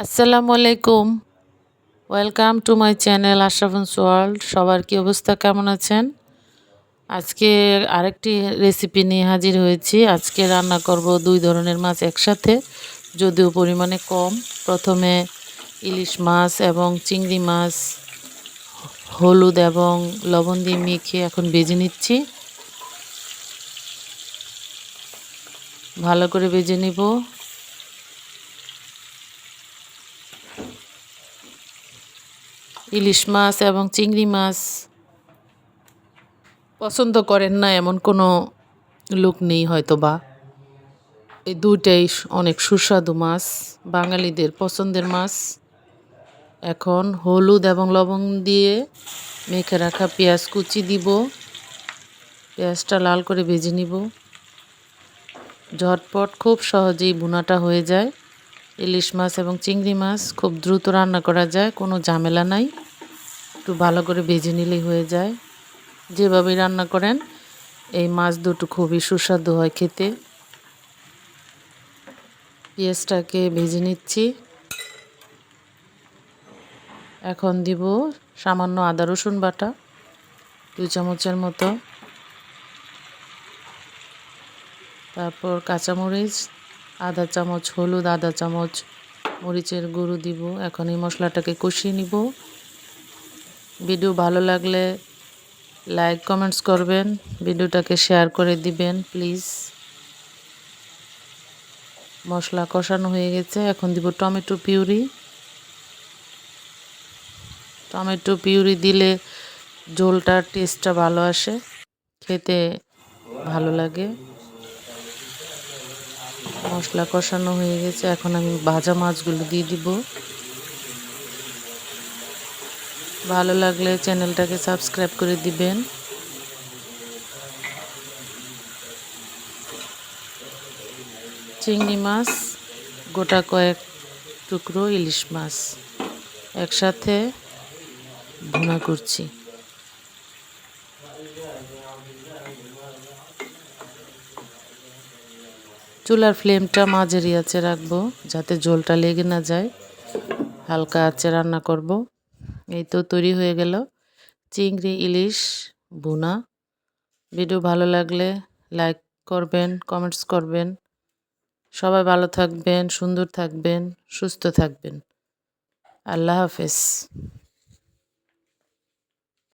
আসসালামু আলাইকুম। Welcome to my channel আশরাফুন্স world. সবার কি অবস্থা, কেমন আছেন? আজকে আরেকটি রেসিপি নিয়ে হাজির হয়েছি। আজকে রান্না করব 2 ধরনের মাছ একসাথে, যদিও পরিমাণে কম। প্রথমে ইলিশ মাছ এবং চিংড়ি মাছ হলুদ এবং লবণ দিয়ে মেখে এখন ভেজে নিচ্ছি। ভালো করে ভেজে নিব। ইলিশ মাছ এবং চিংড়ি মাছ পছন্দ করেন না এমন কোনো লোক নেই হয়তো বা। এই দুইটাই অনেক সুস্বাদু মাছ, বাঙালিদের পছন্দের মাছ। এখন হলুদ এবং লবণ দিয়ে মেখে রাখা পেঁয়াজ কুচি দিব। পেঁয়াজটা লাল করে ভেজে নিব। ঝটপট খুব সহজেই ভুনাটা হয়ে যায়। ইলিশ মাছ এবং চিংড়ি মাছ খুব দ্রুত রান্না করা যায়, কোনো ঝামেলা নাই। একটু ভালো করে ভেজে নিলেই হয়ে যায়। যেভাবেই রান্না করেন এই মাছ দুটো খুবই সুস্বাদু হয় খেতে। পেঁয়াজটাকে ভেজে নিচ্ছি। এখন দিব সামান্য আদা রসুন বাটা 2 চামচের মতো, তারপর কাঁচামরিচ আধা চামচ, হলুদ আধা চামচ, মরিচের গুঁড়ো দিব। এখন এই মশলাটাকে কষিয়ে নিব। ভিডিও ভালো লাগলে লাইক কমেন্টস করবেন, ভিডিওটাকে শেয়ার করে দিবেন প্লিজ। মশলা কষানো হয়ে গেছে, এখন দিব টমেটো পিউরি। টমেটো পিউরি দিলে ঝোলটার টেস্টটা ভালো আসে, খেতে ভালো লাগে। মশলা কষানো হয়ে গেছে, এখন আমি ভাজা মাছগুলো দিয়ে দিব। ভালো লাগলে চ্যানেলটাকে সাবস্ক্রাইব করে দিবেন। চিংড়ি মাছ, গোটা কয়েক টুকরো ইলিশ মাছ একসাথে ভুনা করছি। চুলার ফ্লেমটা মাঝারি আঁচে রাখবো যাতে ঝোলটা লেগে না যায়। হালকা আঁচে রান্না করব। এই তো তৈরি হয়ে গেল চিংড়ি ইলিশ ভুনা। ভিডিও ভালো লাগলে লাইক করবেন, কমেন্টস করবেন। সবাই ভালো থাকবেন, সুন্দর থাকবেন, সুস্থ থাকবেন। আল্লাহ হাফেজ।